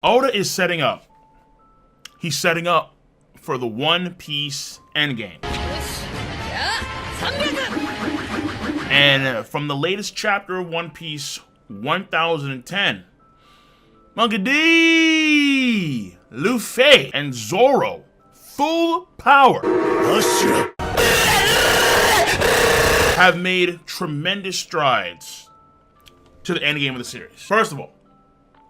Oda is setting up. He's setting up for the One Piece endgame. And from the latest chapter of One Piece 1010, Monkey D, Luffy, and Zoro, full power, have made tremendous strides to the endgame of the series. First of all,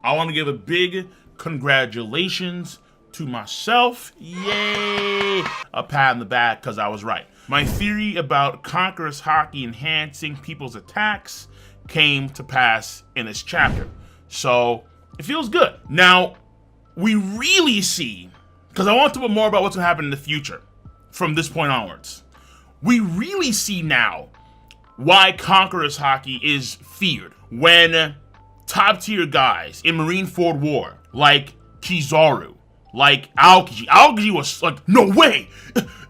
I want to give a big congratulations to myself. Yay! A pat on the back because I was right. My theory about Conqueror's Haki enhancing people's attacks came to pass in this chapter. So it feels good. Now, we really see, because I want to talk more about what's going to happen in the future from this point onwards. We really see now why Conqueror's Haki is feared. When top tier guys in Marineford War, like Kizaru, like Aokiji was like, no way,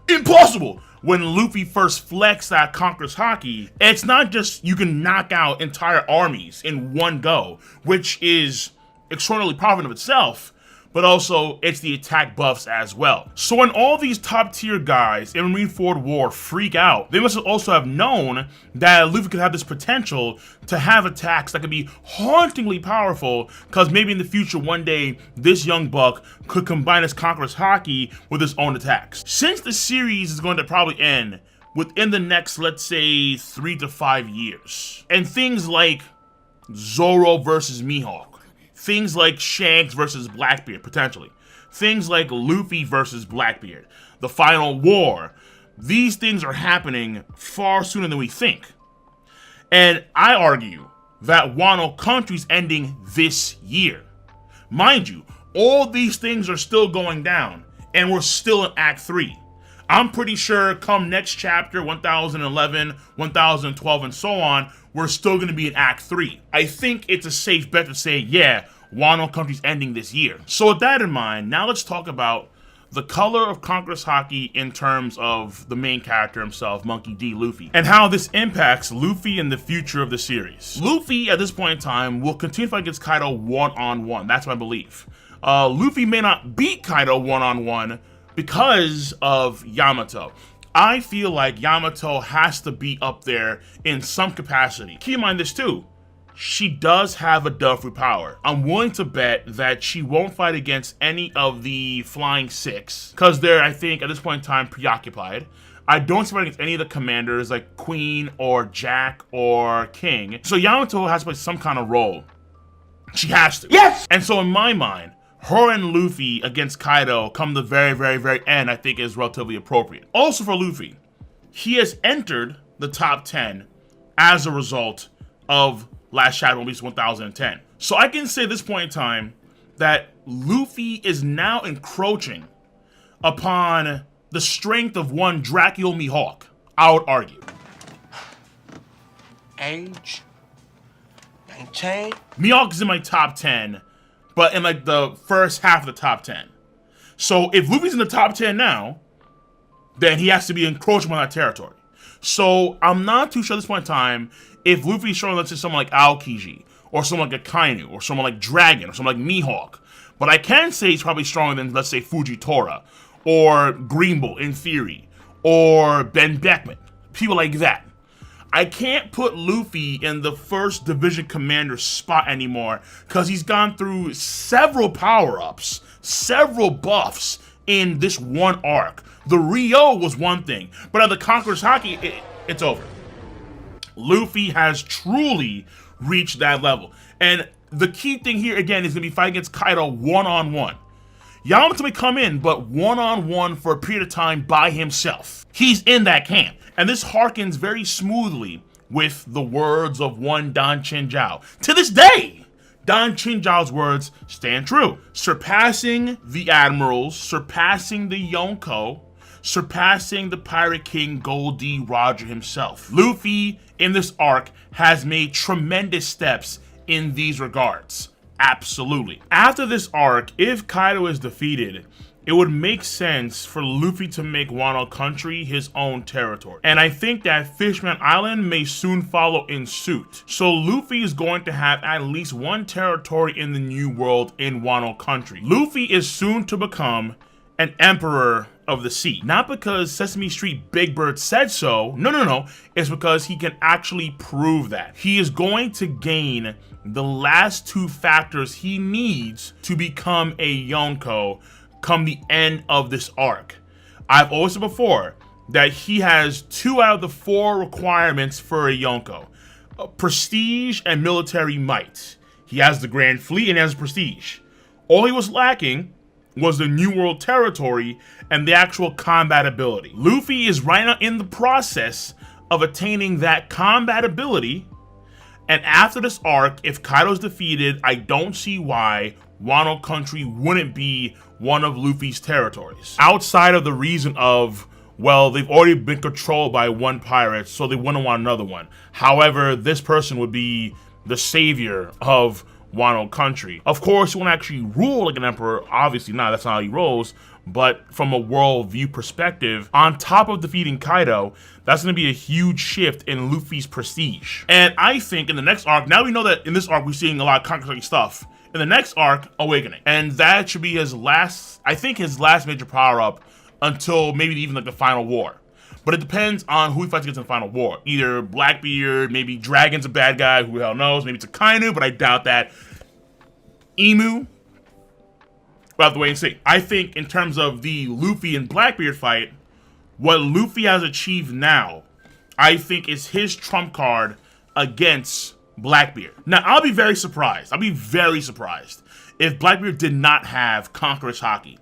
impossible. When Luffy first flexed that Conqueror's Haki, it's not just you can knock out entire armies in one go, which is extraordinarily powerful in itself, but also it's the attack buffs as well. So when all these top tier guys in Marineford War freak out, they must also have known that Luffy could have this potential to have attacks that could be hauntingly powerful, because maybe in the future one day this young buck could combine his Conqueror's Haki with his own attacks. Since the series is going to probably end within the next, let's say, 3 to 5 years, and things like Zoro versus Mihawk, things like Shanks versus Blackbeard, potentially. Things like Luffy versus Blackbeard. The final war. These things are happening far sooner than we think. And I argue that Wano Country's ending this year. Mind you, all these things are still going down, and we're still in Act 3. I'm pretty sure come next chapter, 1011, 1012, and so on, we're still going to be in Act 3. I think it's a safe bet to say, yeah, Wano Country's ending this year. So with that in mind, now let's talk about the color of Conqueror's Haki in terms of the main character himself, Monkey D. Luffy, and how this impacts Luffy and the future of the series. Luffy, at this point in time, will continue to fight against Kaido one-on-one. That's my belief. Luffy may not beat Kaido one-on-one because of Yamato. I feel like Yamato has to be up there in some capacity. Keep in mind this too. She does have a Duffer power. I'm willing to bet that she won't fight against any of the Flying Six, because they're, I think, at this point in time, preoccupied. I don't see fight against any of the commanders like Queen or Jack or King. So Yamato has to play some kind of role. She has to. Yes! And so in my mind, her and Luffy against Kaido come the very, very, very end, I think is relatively appropriate. Also for Luffy, he has entered the top 10 as a result of Last Chapter, One Piece 1010. So I can say at this point in time that Luffy is now encroaching upon the strength of one Dracula Mihawk, I would argue. Age 19. Mihawk is in my top 10, but in like the first half of the top 10. So if Luffy's in the top 10 now, then he has to be encroaching on that territory. So I'm not too sure at this point in time if Luffy's showing, let's say, someone like Aokiji, or someone like Akainu, or someone like Dragon, or someone like Mihawk. But I can say he's probably stronger than, let's say, Fujitora, or Green Bull, in theory, or Ben Beckman. People like that. I can't put Luffy in the first division commander spot anymore, because he's gone through several power-ups, several buffs in this one arc. The Rio was one thing, but at the Conqueror's Haki, it's over. Luffy has truly reached that level. And the key thing here, again, is going to be fighting against Kaido one-on-one. Yamato may come in, but one-on-one for a period of time by himself. He's in that camp. And this harkens very smoothly with the words of one Dan Chinjiao. To this day, Dan Chinjiao's words stand true. Surpassing the admirals, surpassing the Yonko, surpassing the Pirate King Gold D. Roger himself. Luffy, in this arc, has made tremendous steps in these regards. Absolutely. After this arc, if Kaido is defeated it would make sense for Luffy to make Wano Country his own territory. And I think that Fishman Island may soon follow in suit. So Luffy is going to have at least one territory in the New World in Wano Country. Luffy is soon to become an emperor of the sea. Not because Sesame Street Big Bird said so. No. It's because he can actually prove that. He is going to gain the last two factors he needs to become a Yonko come the end of this arc. I've always said before that he has 2 out of the 4 requirements for a Yonko. Prestige and military might. He has the Grand Fleet and he has prestige. All he was lacking was the New World territory and the actual combat ability. Luffy is right now in the process of attaining that combat ability, and after this arc, if Kaido's defeated, I don't see why Wano Country wouldn't be one of Luffy's territories. Outside of the reason of, well, they've already been controlled by one pirate, so they wouldn't want another one. However, this person would be the savior of Wano Country. Of course, he won't actually rule like an emperor. Obviously not, that's not how he rolls. But from a world view perspective, on top of defeating Kaido, that's going to be a huge shift in Luffy's prestige. And I think in the next arc, now we know that in this arc we're seeing a lot of Conqueror stuff. In the next arc, Awakening. And that should be his last, I think his last major power-up until maybe even like the final war. But it depends on who he fights against in the final war. Either Blackbeard, maybe Dragon's a bad guy, who the hell knows, maybe it's a Kainu, but I doubt that. Emu, we'll have to wait and see. I think in terms of the Luffy and Blackbeard fight, what Luffy has achieved now, I think is his trump card against Blackbeard. Now, I'll be very surprised. I'll be very surprised if Blackbeard did not have Conqueror's Haki.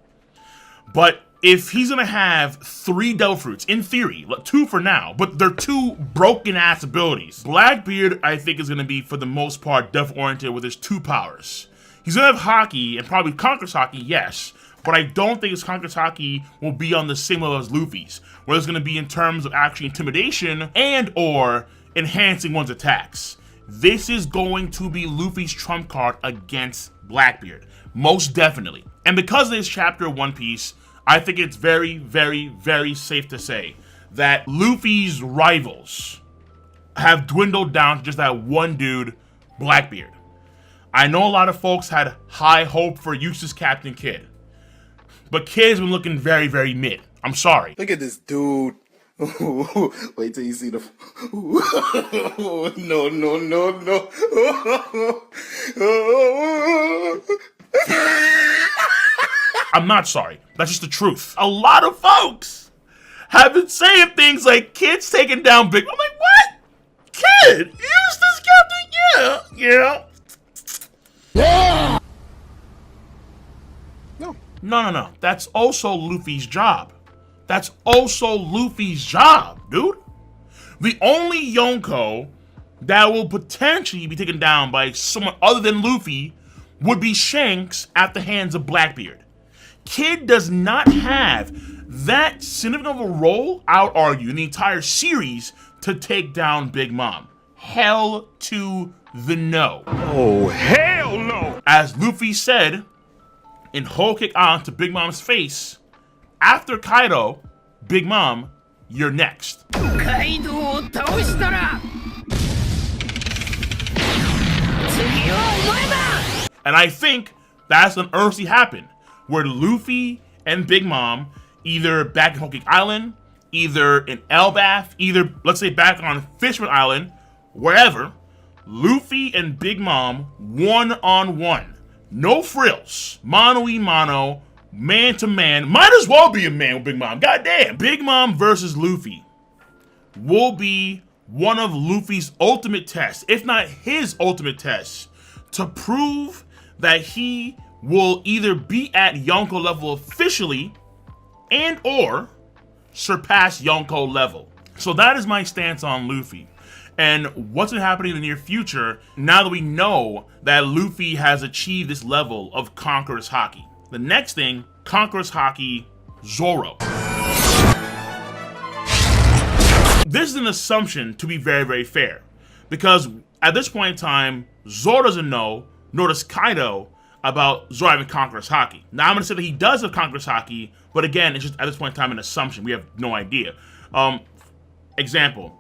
But if he's gonna have 3 Devil Fruits, in theory, 2 for now, but they're 2 broken-ass abilities. Blackbeard, I think, is gonna be, for the most part, Devil-oriented with his 2 powers. He's gonna have Haki, and probably Conqueror's Haki, yes, but I don't think his Conqueror's Haki will be on the same level as Luffy's, where it's gonna be in terms of actually intimidation and or enhancing one's attacks. This is going to be Luffy's trump card against Blackbeard, most definitely. And because of this chapter of One Piece, I think it's very, very, very safe to say that Luffy's rivals have dwindled down to just that one dude, Blackbeard. I know a lot of folks had high hope for Eustace Captain Kidd, but Kidd's been looking very, very mid. I'm sorry. Look at this dude. Wait till you see the. No. I'm not sorry. That's just the truth. A lot of folks have been saying things like Kidd's taking down Big. I'm like, what? Kidd? Eustace Captain? Yeah. No. That's also Luffy's job. That's also Luffy's job, dude. The only Yonko that will potentially be taken down by someone other than Luffy would be Shanks at the hands of Blackbeard. Kidd does not have that significant of a role, I would argue, in the entire series to take down Big Mom. Hell to the no. Oh, hell no! As Luffy said in Whole Cake Island to Big Mom's face, after Kaido, Big Mom, you're next. And I think that's when Earthsea happened, where Luffy and Big Mom, either back in Whole Cake Island, either in Elbaf, either, let's say, back on Fishman Island, wherever, Luffy and Big Mom one-on-one. No frills. Mano-y-mano, man-to-man. Might as well be a man with Big Mom. Goddamn. Big Mom versus Luffy will be one of Luffy's ultimate tests, if not his ultimate test, to prove that he will either be at Yonko level officially and or surpass Yonko level. So that is my stance on Luffy. And what's going to happen in the near future now that we know that Luffy has achieved this level of Conqueror's Haki. The next thing, Conqueror's Haki, Zoro. This is an assumption, to be very, very fair, because at this point in time, Zoro doesn't know, nor does Kaido, about Zoro having Conqueror's Haki. Now, I'm going to say that he does have Conqueror's Haki, but again, it's just at this point in time an assumption. We have no idea. Example,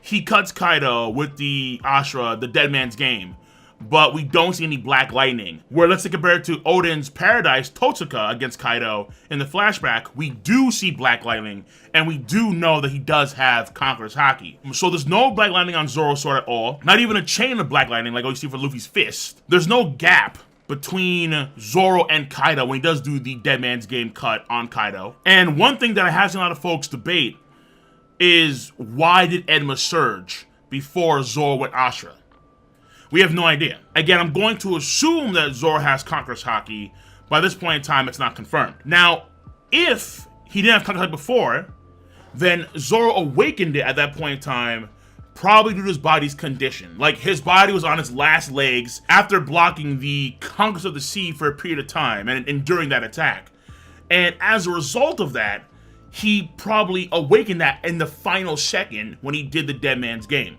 he cuts Kaido with the Ashura, the Dead Man's Game, but we don't see any Black Lightning. Where, let's say, compared to Oden's Paradise Totsuka against Kaido in the flashback, we do see Black Lightning, and we do know that he does have Conqueror's Haki. So there's no Black Lightning on Zoro's sword at all, not even a chain of Black Lightning like what you see for Luffy's fist. There's no gap between Zoro and Kaido when he does do the Dead Man's Game cut on Kaido. And one thing that I have seen a lot of folks debate is, why did Enma surge before Zoro went Ashura? We have no idea. Again, I'm going to assume that Zoro has Conqueror's Haki. By this point in time, it's not confirmed. Now, if he didn't have Conqueror's Haki before, then Zoro awakened it at that point in time, probably due to his body's condition. Like, his body was on its last legs after blocking the Conquest of the Sea for a period of time and enduring that attack. And as a result of that, he probably awakened that in the final second when he did the Dead Man's Game.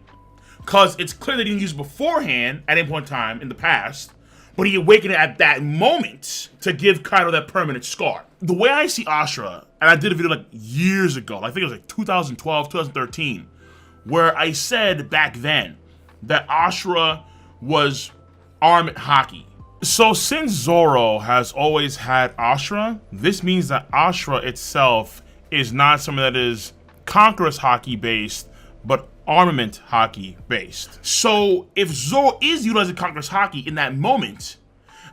Because it's clear that he didn't use it beforehand at any point in time in the past, but he awakened it at that moment to give Kaido that permanent scar. The way I see Ashura, and I did a video like years ago, I think it was like 2012, 2013, where I said back then that Ashura was armament Haki. So since Zoro has always had Ashura, this means that Ashura itself is not something that is Conqueror's Haki based, but armament Haki based. So if Zoro is utilizing Conqueror's Haki in that moment,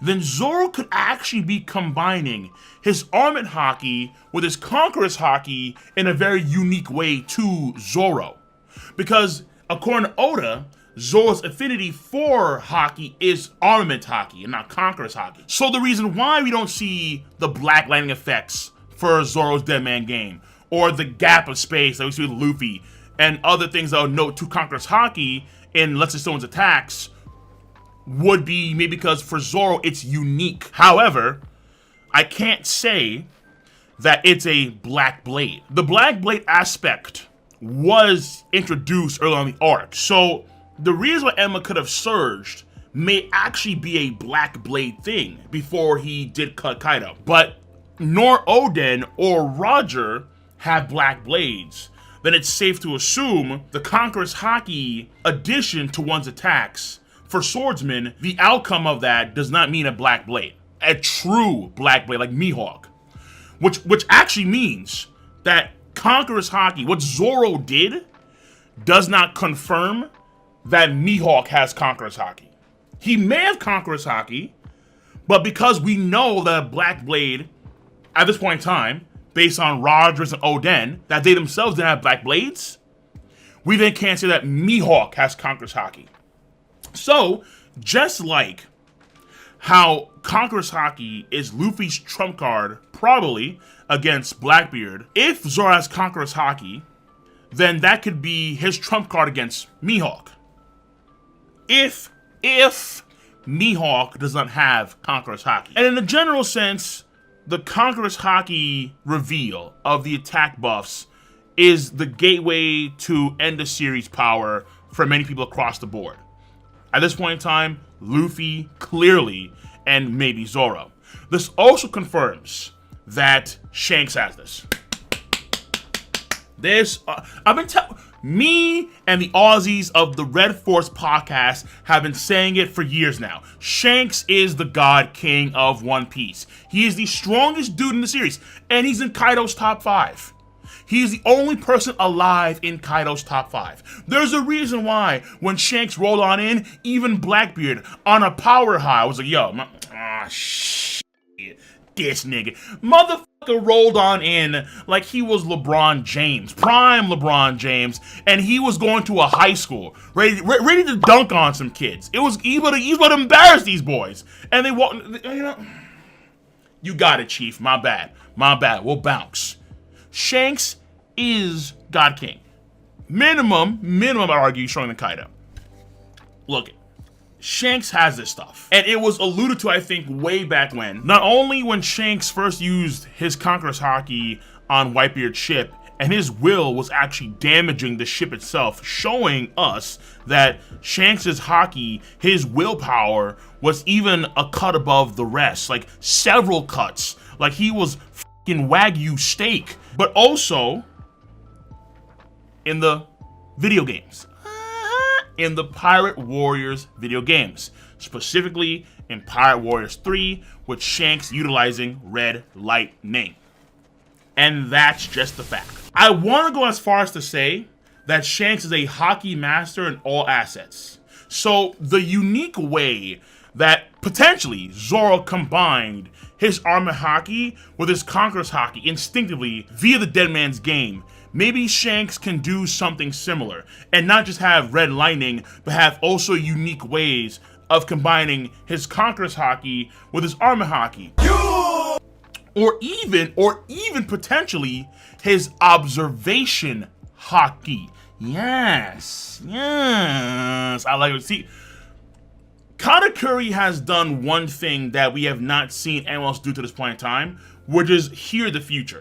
then Zoro could actually be combining his armament Haki with his Conqueror's Haki in a very unique way to Zoro. Because according to Oda, Zoro's affinity for Haki is armament Haki and not Conqueror's Haki. So the reason why we don't see the Black Lightning effects for Zoro's Dead Man Game, or the gap of space that we see with Luffy, and other things that would note to Conqueror's Haki in Let's Say Someone's attacks, would be maybe because for Zoro it's unique. However, I can't say that it's a Black Blade. The Black Blade aspect was introduced early on in the arc, so the reason why Enma could have surged may actually be a Black Blade thing before he did cut Kaido. But nor Oden or Roger have Black Blades, then it's safe to assume the Conqueror's Haki addition to one's attacks for swordsmen, the outcome of that does not mean a Black Blade. A true Black Blade, like Mihawk. Which actually means that Conqueror's Haki, what Zoro did, does not confirm that Mihawk has Conqueror's Haki. He may have Conqueror's Haki, but because we know that Black Blade, at this point in time, based on Rogers and Oden, that they themselves didn't have Black Blades, we then can't say that Mihawk has Conqueror's Haki. So, just like how Conqueror's Haki is Luffy's trump card, probably, against Blackbeard, if Zoro has Conqueror's Haki, then that could be his trump card against Mihawk. If Mihawk does not have Conqueror's Haki. And in a general sense, the Conqueror's Haki reveal of the attack buffs is the gateway to end of series power for many people across the board. At this point in time, Luffy, clearly, and maybe Zoro. This also confirms that Shanks has this. I've been telling, me and the Aussies of the Red Force podcast have been saying it for years now. Shanks is the God King of One Piece. He is the strongest dude in the series, and he's in Kaido's top 5. He's the only person alive in Kaido's top 5. There's a reason why when Shanks rolled on in, even Blackbeard on a power high was like, yo, shit, this nigga. Motherfucker rolled on in like he was LeBron James, prime LeBron James, and he was going to a high school, ready to dunk on some kids. He would embarrass these boys. And they walk, you got it, Chief, my bad, we'll bounce. Shanks is God King. Minimum, I'd argue, stronger than Kaido. Look, Shanks has this stuff. And it was alluded to, I think, way back when. Not only when Shanks first used his Conqueror's Haki on Whitebeard's ship and his will was actually damaging the ship itself, showing us that Shanks's Haki, his willpower, was even a cut above the rest, like several cuts, like he was fucking Wagyu steak. But also in the video games, in the Pirate Warriors video games, specifically in Pirate Warriors 3, with Shanks utilizing red lightning. And that's just the fact. I want to go as far as to say that Shanks is a Haki master in all assets. So the unique way that potentially Zoro combined his armor Haki with his Conqueror's Haki instinctively via the Dead Man's Game, maybe Shanks can do something similar and not just have red lightning, but have also unique ways of combining his Conqueror's Haki with his armor Haki. Or even potentially his observation Haki. Yes. I like it. See, Conqueror has done one thing that we have not seen anyone else do to this point in time, which is hear the future.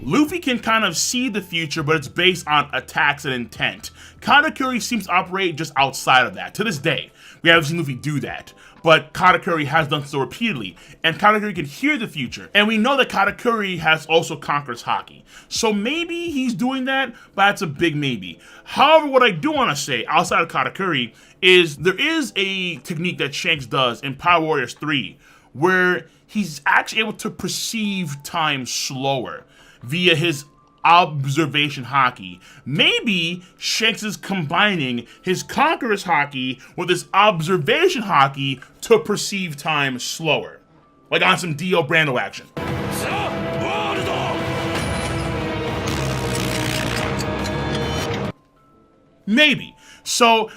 Luffy can kind of see the future, but it's based on attacks and intent. Conqueror seems to operate just outside of that. To this day, we haven't seen Luffy do that, but Conqueror has done so repeatedly, and Conqueror can hear the future. And we know that Conqueror has also Conqueror's Haki. So maybe he's doing that, but that's a big maybe. However, what I do want to say, outside of Conqueror, is there is a technique that Shanks does in Pirate Warriors 3, where he's actually able to perceive time slower via his observation Haki. Maybe Shanks is combining his Conqueror's Haki with his observation Haki to perceive time slower. Like on some Dio Brando action. Maybe. So,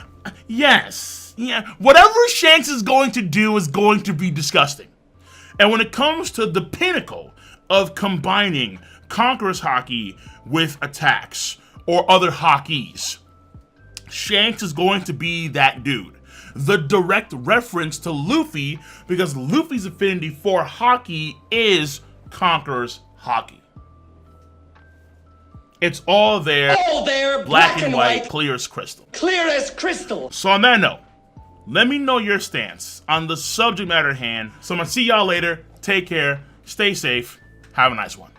yes. Yeah, whatever Shanks is going to do is going to be disgusting. And when it comes to the pinnacle of combining Conqueror's Haki with attacks or other Hakis, Shanks is going to be that dude. The direct reference to Luffy, because Luffy's affinity for Haki is Conqueror's Haki. It's all there, black and white, clear as crystal. Clear as crystal. So on that note, let me know your stance on the subject matter at hand. So I'm gonna see y'all later. Take care, stay safe, have a nice one.